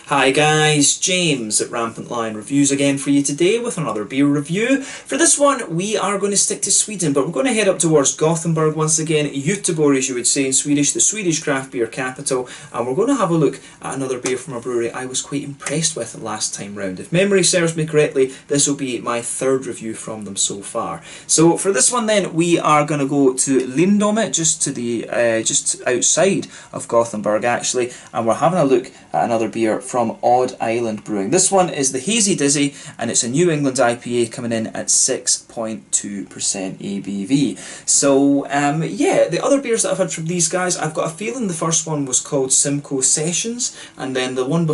Hi guys, James at RampantLionReviews again for you today with another beer review. For this one we are going to stick to Sweden, but we're going to head up towards Gothenburg once again, Göteborg as you would say in Swedish, the Swedish craft beer capital, and we're going to have a look at another beer from a brewery I was quite impressed with last time round. If memory serves me correctly, this will be my third review from them so far. So for this one then, we are going to go to Lindome, just outside of Gothenburg actually, and we're having a look at another beer from Island Brewing. This one is the Hazie Dizzie, and it's a New England IPA coming in at 6.2% ABV. So yeah, the other beers that I've had from these guys, I've got a feeling the first one was called Simcoe Sessions, and then the one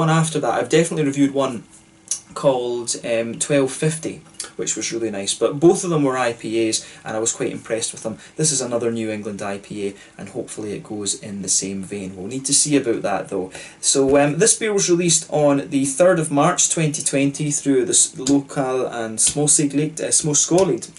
after that, I've definitely reviewed one called 1250, which was really nice, but both of them were IPAs and I was quite impressed with them. This is another New England IPA and hopefully it goes in the same vein. We'll need to see about that though. So this beer was released on the 3rd of March 2020 through the local and småskaligt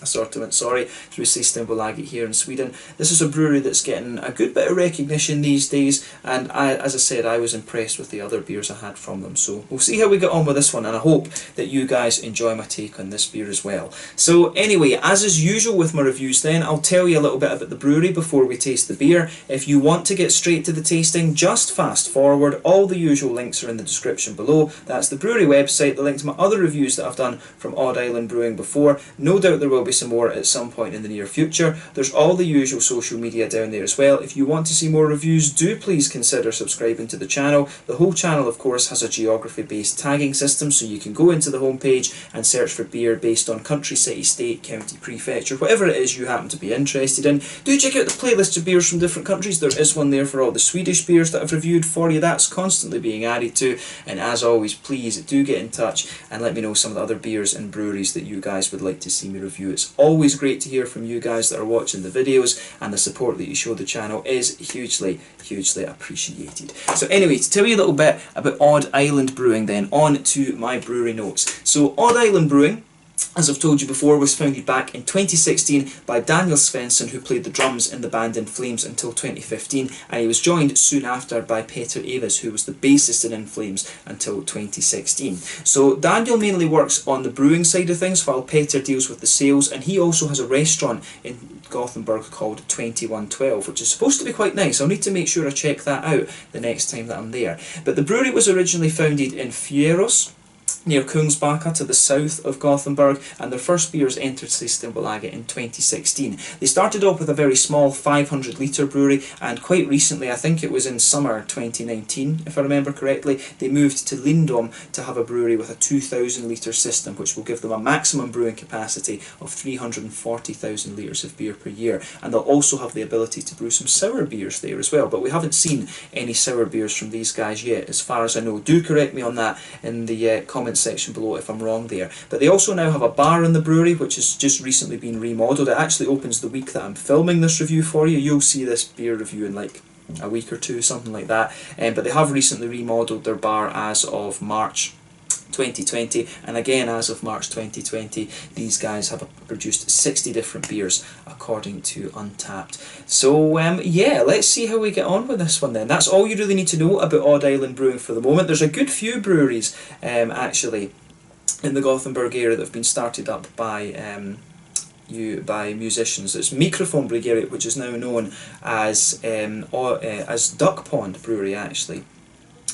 assortment, through Systembolaget here in Sweden. This is a brewery that's getting a good bit of recognition these days, and as I said, I was impressed with the other beers I had from them. So we'll see how we get on with this one, and I hope that you guys enjoy my take on this beer as well. So anyway, as is usual with my reviews then, I'll tell you a little bit about the brewery before we taste the beer. If you want to get straight to the tasting, just fast forward. All the usual links are in the description below. That's the brewery website, the link to my other reviews that I've done from Island Brewing before. No doubt there will be some more at some point in the near future. There's all the usual social media down there as well. If you want to see more reviews, do please consider subscribing to the channel. The whole channel of course has a geography based tagging system, so you can go into the homepage and search for beer based on country, city, state, county, prefecture, whatever it is you happen to be interested in. Do check out the playlist of beers from different countries. There is one there for all the Swedish beers that I've reviewed for you. That's constantly being added to, and as always, please do get in touch and let me know some of the other beers and breweries that you guys would like to see me review. It's always great to hear from you guys that are watching the videos, and the support that you show the channel is hugely appreciated. So anyway, to tell you a little bit about Island Brewing then, on to my brewery notes. So Island Brewing, as I've told you before, was founded back in 2016 by Daniel Svensson, who played the drums in the band In Flames until 2015, and he was joined soon after by Peter Evers, who was the bassist in In Flames until 2016. So Daniel mainly works on the brewing side of things, while Peter deals with the sales, and he also has a restaurant in Gothenburg called 2112, which is supposed to be quite nice. I'll need to make sure I check that out the next time that I'm there. But the brewery was originally founded in Fjärås, near Kungsbacka to the south of Gothenburg, and their first beers entered Systembolaget in 2016. They started off with a very small 500 litre brewery, and quite recently, I think it was in summer 2019 if I remember correctly, they moved to Lindome to have a brewery with a 2,000 litre system, which will give them a maximum brewing capacity of 340,000 litres of beer per year, and they'll also have the ability to brew some sour beers there as well, but we haven't seen any sour beers from these guys yet as far as I know. Do correct me on that in the comment section below if I'm wrong there. But they also now have a bar in the brewery, which has just recently been remodelled. It actually opens the week that I'm filming this review for you. You'll see this beer review in like a week or two, something like that. But they have recently remodelled their bar as of March 2020, and again as of March 2020 these guys have produced 60 different beers according to Untappd. So yeah, let's see how we get on with this one then. That's all you really need to know about Island Brewing for the moment. There's a good few breweries actually in the Gothenburg area that have been started up by musicians. It's Microphone Brewery, which is now known as Duck Pond Brewery actually,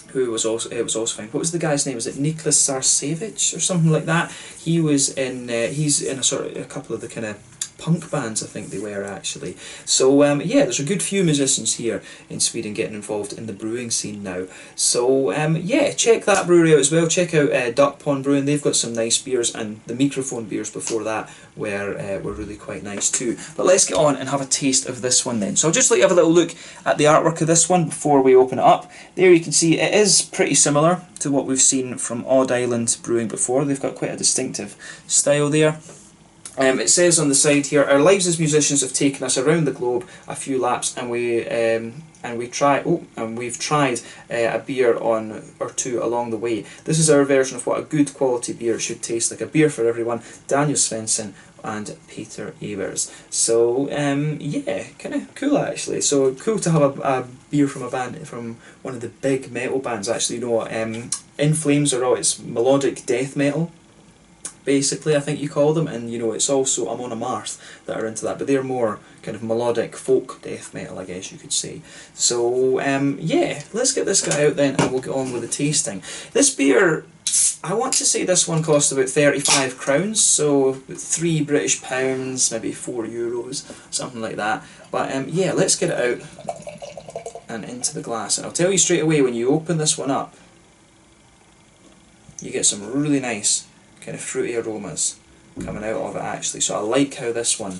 who was also found. What was the guy's name? Was it Niklas Sarcevich or something like that? He was in he's in a couple of the kind of punk bands, I think they were actually. So yeah, there's a good few musicians here in Sweden getting involved in the brewing scene now. So yeah, check that brewery out as well. Check out Duck Pond Brewing. They've got some nice beers, and the Microphone beers before that were really quite nice too. But let's get on and have a taste of this one then. So I'll just let you have a little look at the artwork of this one before we open it up. There you can see it is pretty similar to what we've seen from Island Brewing before. They've got quite a distinctive style there. It says on the side here, our lives as musicians have taken us around the globe a few laps, and we've tried a beer or two along the way. This is our version of what a good quality beer should taste like. A beer for everyone. Daniel Svensson, and Peter Evers. So yeah, kind of cool actually. So cool to have a beer from a band, from one of the big metal bands actually. You know, In Flames are all, it's melodic death metal, basically, I think you call them, and you know, it's also Amon Amarth that are into that, but they're more kind of melodic folk death metal, I guess you could say. So yeah, let's get this guy out then and we'll get on with the tasting. This beer, I want to say this one cost about 35 crowns, so £3 British, maybe €4, something like that. But yeah, let's get it out and into the glass. And I'll tell you straight away, when you open this one up, you get some really nice kind of fruity aromas coming out of it actually. So I like how this one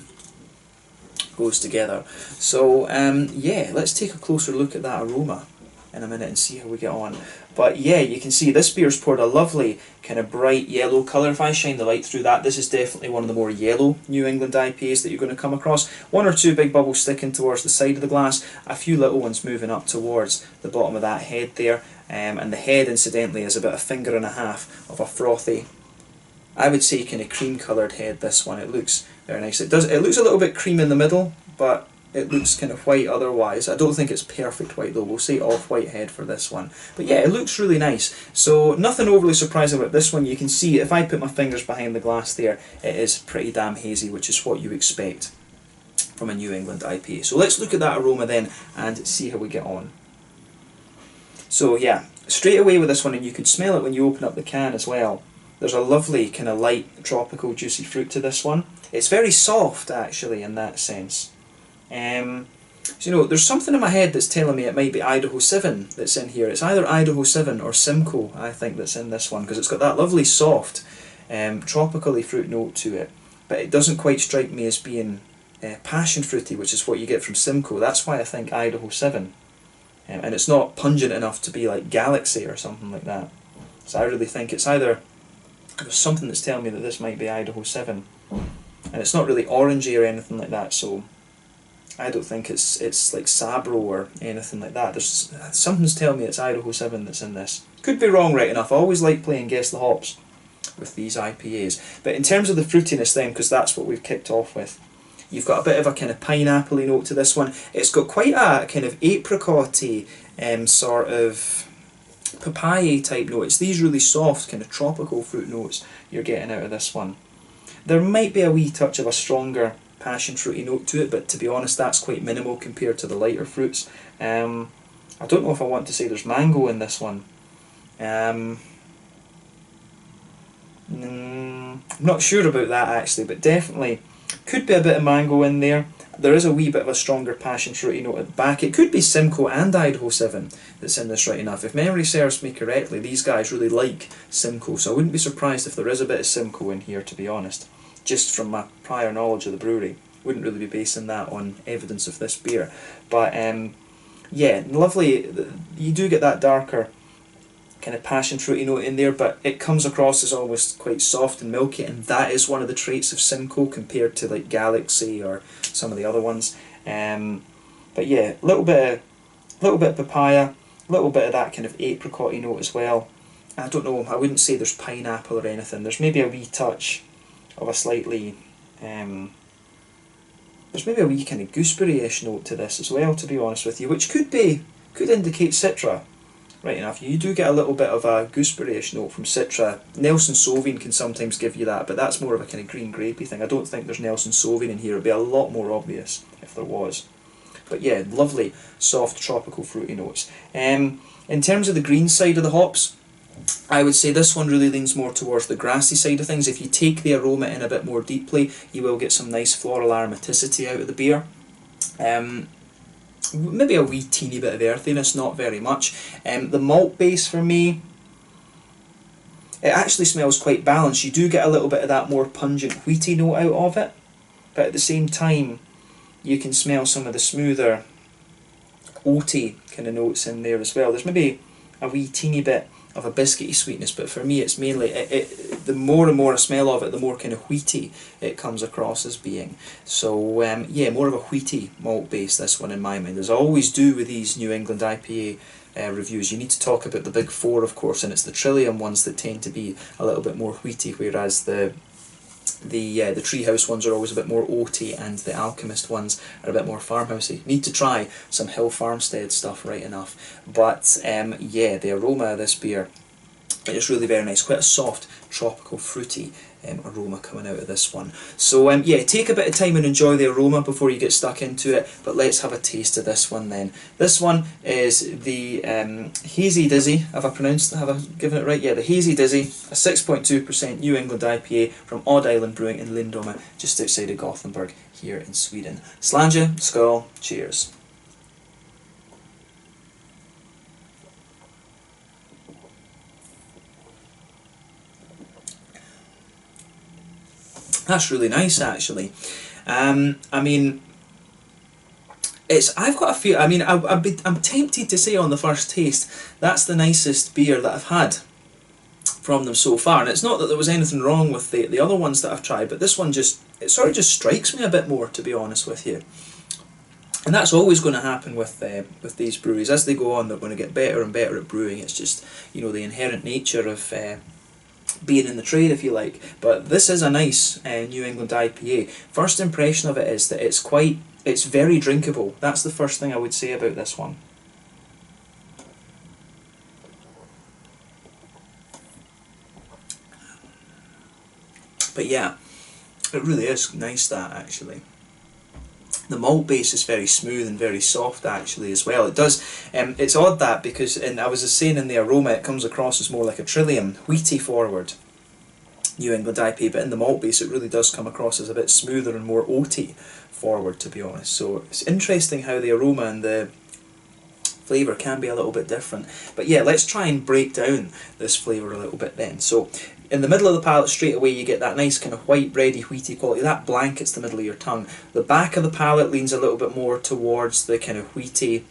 goes together. So yeah, let's take a closer look at that aroma in a minute and see how we get on. But yeah, you can see this beer's poured a lovely kind of bright yellow colour. If I shine the light through that, this is definitely one of the more yellow New England IPAs that you're going to come across. One or two big bubbles sticking towards the side of the glass, a few little ones moving up towards the bottom of that head there, and the head incidentally is about 1.5 fingers of a frothy, I would say kind of cream coloured head. This one, it looks very nice. It looks a little bit cream in the middle, but it looks kind of white otherwise. I don't think it's perfect white though, we'll say off-white head for this one. But yeah, it looks really nice. So nothing overly surprising about this one. You can see, if I put my fingers behind the glass there, it is pretty damn hazy, which is what you expect from a New England IPA. So let's look at that aroma then and see how we get on. So yeah, straight away with this one, and you can smell it when you open up the can as well. There's a lovely kind of light tropical juicy fruit to this one. It's very soft actually in that sense. So you know, there's something in my head that's telling me it might be Idaho 7 that's in here. It's either Idaho 7 or Simcoe, I think, that's in this one, because it's got that lovely soft tropically fruit note to it, but it doesn't quite strike me as being passion fruity, which is what you get from Simcoe. That's why I think Idaho 7. And it's not pungent enough to be like Galaxy or something like that. So I really think it's either, there's something that's telling me that this might be Idaho 7, and it's not really orangey or anything like that, so I don't think it's like Sabro or anything like that. There's something's telling me it's Idaho 7 that's in this. Could be wrong right enough. I always like playing Guess the Hops with these IPAs. But in terms of the fruitiness then, because that's what we've kicked off with, you've got a bit of a kind of pineapple-y note to this one. It's got quite a kind of apricot-y sort of papaya type note. It's these really soft kind of tropical fruit notes you're getting out of this one. There might be a wee touch of a stronger passion fruity note to it, but to be honest, that's quite minimal compared to the lighter fruits. I don't know if I want to say there's mango in this one. I'm not sure about that actually, but definitely could be a bit of mango in there. There is a wee bit of a stronger passion fruity note at the back. It could be Simcoe and Idaho 7 that's in this right enough. If memory serves me correctly, these guys really like Simcoe, so I wouldn't be surprised if there is a bit of Simcoe in here, to be honest. Just from my prior knowledge of the brewery. Wouldn't really be basing that on evidence of this beer. But yeah, lovely. You do get that darker kind of passion fruity note in there, but it comes across as almost quite soft and milky, and that is one of the traits of Simcoe compared to like Galaxy or some of the other ones. But yeah, a little bit of papaya, a little bit of that kind of apricot-y note as well. I don't know, I wouldn't say there's pineapple or anything. There's maybe a wee touch of a slightly, there's maybe a wee kind of gooseberry-ish note to this as well, to be honest with you, which could indicate Citra. Right enough, you do get a little bit of a gooseberry-ish note from Citra. Nelson Sauvin can sometimes give you that, but that's more of a kind of green grapey thing. I don't think there's Nelson Sauvin in here. It'd be a lot more obvious if there was. But yeah, lovely, soft, tropical, fruity notes. In terms of the green side of the hops, I would say this one really leans more towards the grassy side of things. If you take the aroma in a bit more deeply, you will get some nice floral aromaticity out of the beer. Maybe a wee teeny bit of earthiness, not very much. The malt base for me, it actually smells quite balanced. You do get a little bit of that more pungent wheaty note out of it, but at the same time you can smell some of the smoother oaty kind of notes in there as well. There's maybe a wee teeny bit of a biscuity sweetness, but for me it's mainly, the more and more I smell of it, the more kind of wheaty it comes across as being. So yeah, more of a wheaty malt base, this one in my mind. As I always do with these New England IPA reviews, you need to talk about the big four, of course, and it's the Trillium ones that tend to be a little bit more wheaty, whereas the the Treehouse ones are always a bit more oaty, and the Alchemist ones are a bit more farmhousey. Need to try some Hill Farmstead stuff, right enough. But yeah, the aroma of this beer is really very nice. Quite a soft, tropical, fruity aroma coming out of this one. So yeah, take a bit of time and enjoy the aroma before you get stuck into it, but let's have a taste of this one then. This one is the Hazie Dizzie. Have I given it right? Yeah, the Hazie Dizzie, a 6.2% New England IPA from Island Brewing in Lindome, just outside of Gothenburg here in Sweden. Slange, skål, cheers. That's really nice, actually. I mean, I've got a feel. I mean, I'm tempted to say on the first taste that's the nicest beer that I've had from them so far. And it's not that there was anything wrong with the other ones that I've tried, but this one it sort of just strikes me a bit more, to be honest with you. And that's always going to happen with these breweries. As they go on, they're going to get better and better at brewing. It's just, you know, the inherent nature of being in the trade, if you like. But this is a nice New England IPA. First impression of it is that it's very drinkable. That's the first thing I would say about this one. But yeah, it really is nice, that, actually. The malt base is very smooth and very soft, actually, as well. It does. It's odd that, because I was just saying in the aroma, it comes across as more like a Trillium, wheaty forward New England IPA, but in the malt base it really does come across as a bit smoother and more oaty forward, to be honest. So it's interesting how the aroma and the flavour can be a little bit different. But yeah, let's try and break down this flavour a little bit then. So in the middle of the palate, straight away, you get that nice kind of white bready, wheaty quality. That blankets the middle of your tongue. The back of the palate leans a little bit more towards the kind of wheaty,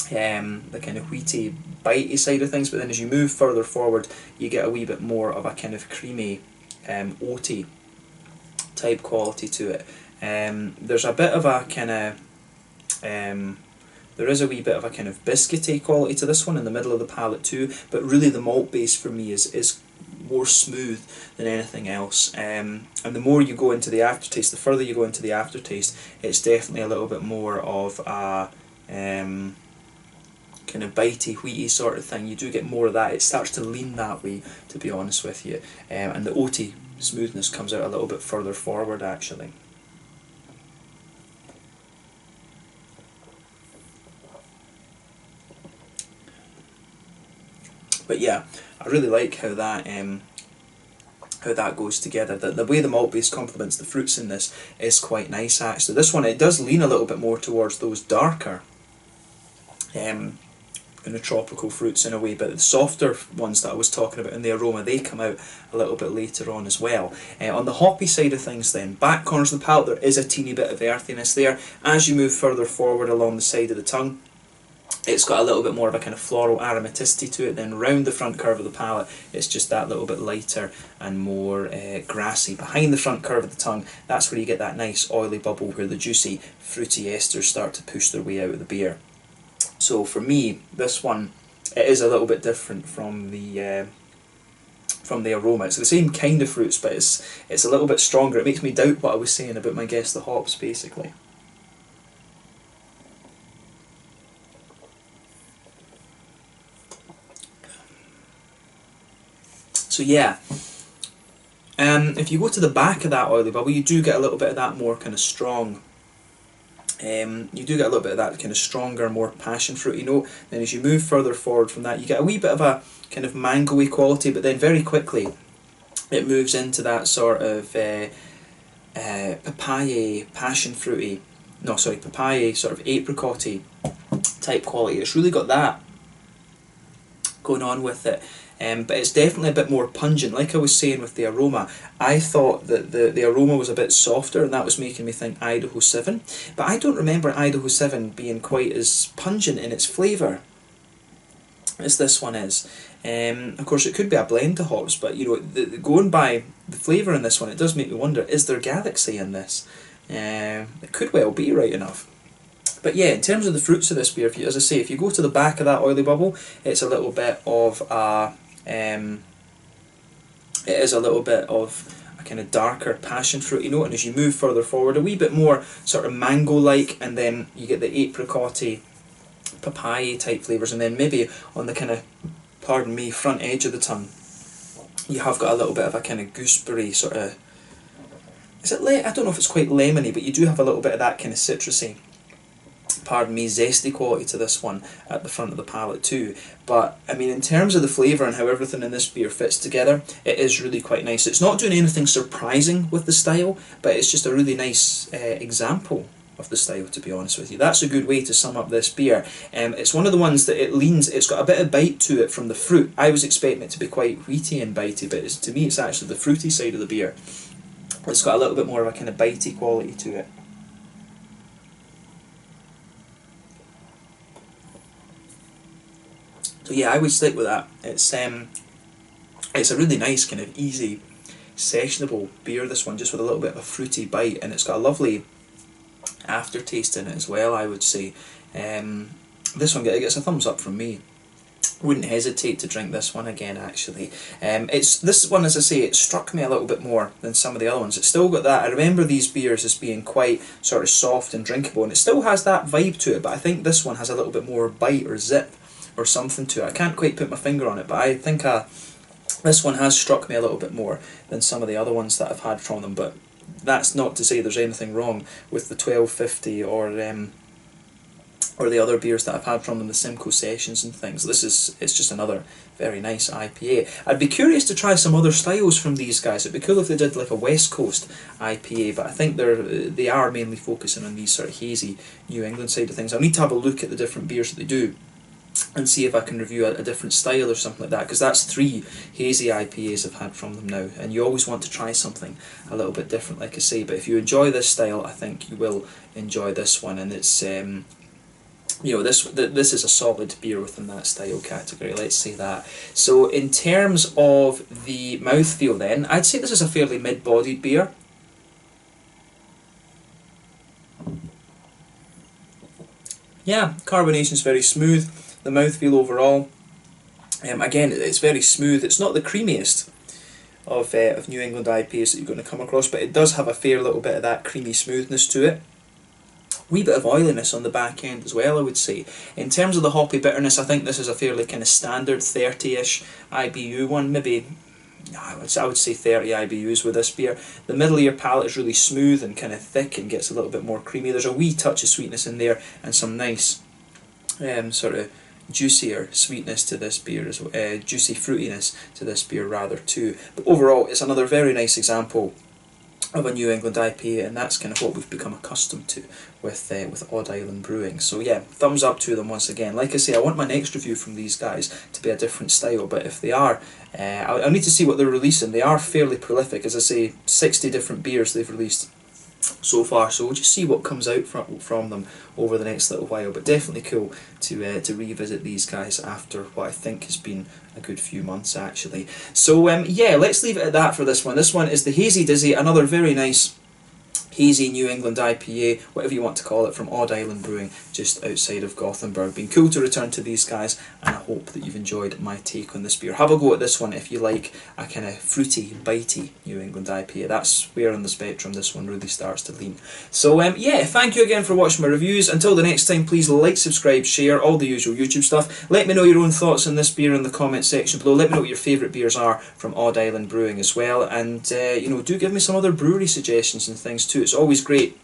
bitey side of things. But then as you move further forward, you get a wee bit more of a kind of creamy, oaty type quality to it. There's a bit of a kind of there is a wee bit of a kind of biscuity quality to this one in the middle of the palate too, but really the malt base for me is more smooth than anything else. And the more you go into the aftertaste, the further you go into the aftertaste, it's definitely a little bit more of a kind of bitey, wheaty sort of thing. You do get more of that. It starts to lean that way, to be honest with you. And the oaty smoothness comes out a little bit further forward, actually. But yeah, I really like how that goes together. The way the malt base complements the fruits in this is quite nice, actually. This one, it does lean a little bit more towards those darker kind of tropical fruits in a way, but the softer ones that I was talking about in the aroma, they come out a little bit later on as well. On the hoppy side of things then, back corners of the palate, there is a teeny bit of earthiness there. As you move further forward along the side of the tongue, it's got a little bit more of a kind of floral aromaticity to it. Then round the front curve of the palate, it's just that little bit lighter and more grassy. Behind the front curve of the tongue, that's where you get that nice oily bubble where the juicy, fruity esters start to push their way out of the beer. So for me, this one, it is a little bit different from the aroma. It's the same kind of fruits, but it's a little bit stronger. It makes me doubt what I was saying about my guess the hops, basically. So yeah, if you go to the back of that oily bubble, you do get a little bit of that more kind of strong, you do get a little bit of that kind of stronger, more passion fruity note. Then as you move further forward from that, you get a wee bit of a kind of mango-y quality, but then very quickly it moves into that sort of papaya, passion fruity, no sorry, papaya sort of apricot-y type quality. It's really got that going on with it. But it's definitely a bit more pungent. Like I was saying with the aroma, I thought that the aroma was a bit softer, and that was making me think Idaho 7. But I don't remember Idaho 7 being quite as pungent in its flavour as this one is. Of course, it could be a blend of hops, but you know, going by the flavour in this one, it does make me wonder, is there Galaxy in this? It could well be, right enough. But yeah, in terms of the fruits of this beer, as I say, if you go to the back of that oily bubble, it's a little bit of a, it is a little bit of a a kind of darker passion fruity note, and as you move further forward, a wee bit more sort of mango-like, and then you get the apricot-y, papaya type flavours, and then maybe on the kind of, pardon me, front edge of the tongue, you have got a little bit of a kind of gooseberry sort of, I don't know if it's quite lemony, but you do have a little bit of that kind of citrusy, pardon me, zesty quality to this one at the front of the palate too. But I mean, in terms of the flavour and how everything in this beer fits together, it is really quite nice. It's not doing anything surprising with the style, but it's just a really nice example of the style, to be honest with you. That's a good way to sum up this beer. It's one of the ones that it's got a bit of bite to it from the fruit. I was expecting it to be quite wheaty and bitey, but to me it's actually the fruity side of the beer. It's got a little bit more of a kind of bitey quality to it. So yeah, I would stick with that. It's a really nice kind of easy, sessionable beer, this one, just with a little bit of a fruity bite, and it's got a lovely aftertaste in it as well, I would say. This one gets a thumbs up from me. Wouldn't hesitate to drink this one again, actually. This one, as I say, it struck me a little bit more than some of the other ones. It's still got that, I remember these beers as being quite sort of soft and drinkable, and it still has that vibe to it, but I think this one has a little bit more bite or zip or something to it. I can't quite put my finger on it, but I think this one has struck me a little bit more than some of the other ones that I've had from them, but that's not to say there's anything wrong with the 1250 or the other beers that I've had from them, the Simcoe Sessions and things. It's just another very nice IPA. I'd be curious to try some other styles from these guys. It'd be cool if they did like a West Coast IPA, but I think they are mainly focusing on these sort of hazy New England side of things. I'll need to have a look at the different beers that they do and see if I can review a different style or something like that, because that's 3 hazy IPAs I've had from them now, and you always want to try something a little bit different, like I say. But if you enjoy this style, I think you will enjoy this one, and it's this is a solid beer within that style category, let's say that. So in terms of the mouthfeel then, I'd say this is a fairly mid-bodied beer. Yeah, carbonation's very smooth. The mouthfeel overall, again, it's very smooth. It's not the creamiest of New England IPAs that you're going to come across, but it does have a fair little bit of that creamy smoothness to it. Wee bit of oiliness on the back end as well, I would say. In terms of the hoppy bitterness, I think this is a fairly kind of standard 30-ish IBU one, maybe. I would say 30 IBUs with this beer. The middle of your palate is really smooth and kind of thick and gets a little bit more creamy. There's a wee touch of sweetness in there and some nice sort of juicier sweetness to this beer, juicy fruitiness to this beer rather too. But overall, it's another very nice example of a New England IPA, and that's kind of what we've become accustomed to with Odd Island Brewing. So yeah, thumbs up to them once again. Like I say, I want my next review from these guys to be a different style, but if they are, I'll need to see what they're releasing. They are fairly prolific, as I say, 60 different beers they've released so far, so we'll just see what comes out from them over the next little while. But definitely cool to revisit these guys after what I think has been a good few months actually. So yeah, let's leave it at that for this one. This one is the Hazie Dizzie, another very nice hazy New England IPA, whatever you want to call it, from Odd Island Brewing just outside of Gothenburg. Been cool to return to these guys, and I hope that you've enjoyed my take on this beer. Have a go at this one if you like a kind of fruity, bitey New England IPA. That's where on the spectrum this one really starts to lean. So yeah, thank you again for watching my reviews. Until the next time, please like, subscribe, share, all the usual YouTube stuff. Let me know your own thoughts on this beer in the comment section below. Let me know what your favourite beers are from Odd Island Brewing as well, and you know, do give me some other brewery suggestions and things too. It's always great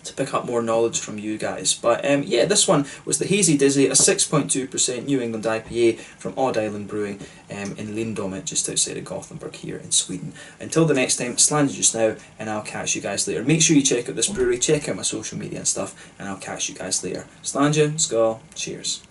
to pick up more knowledge from you guys. But yeah, this one was the Hazie Dizzie, a 6.2% New England IPA from Odd Island Brewing in Lindome, just outside of Gothenburg here in Sweden. Until the next time, Slander just now, and I'll catch you guys later. Make sure you check out this brewery, check out my social media and stuff, and I'll catch you guys later. Slander, skål, cheers.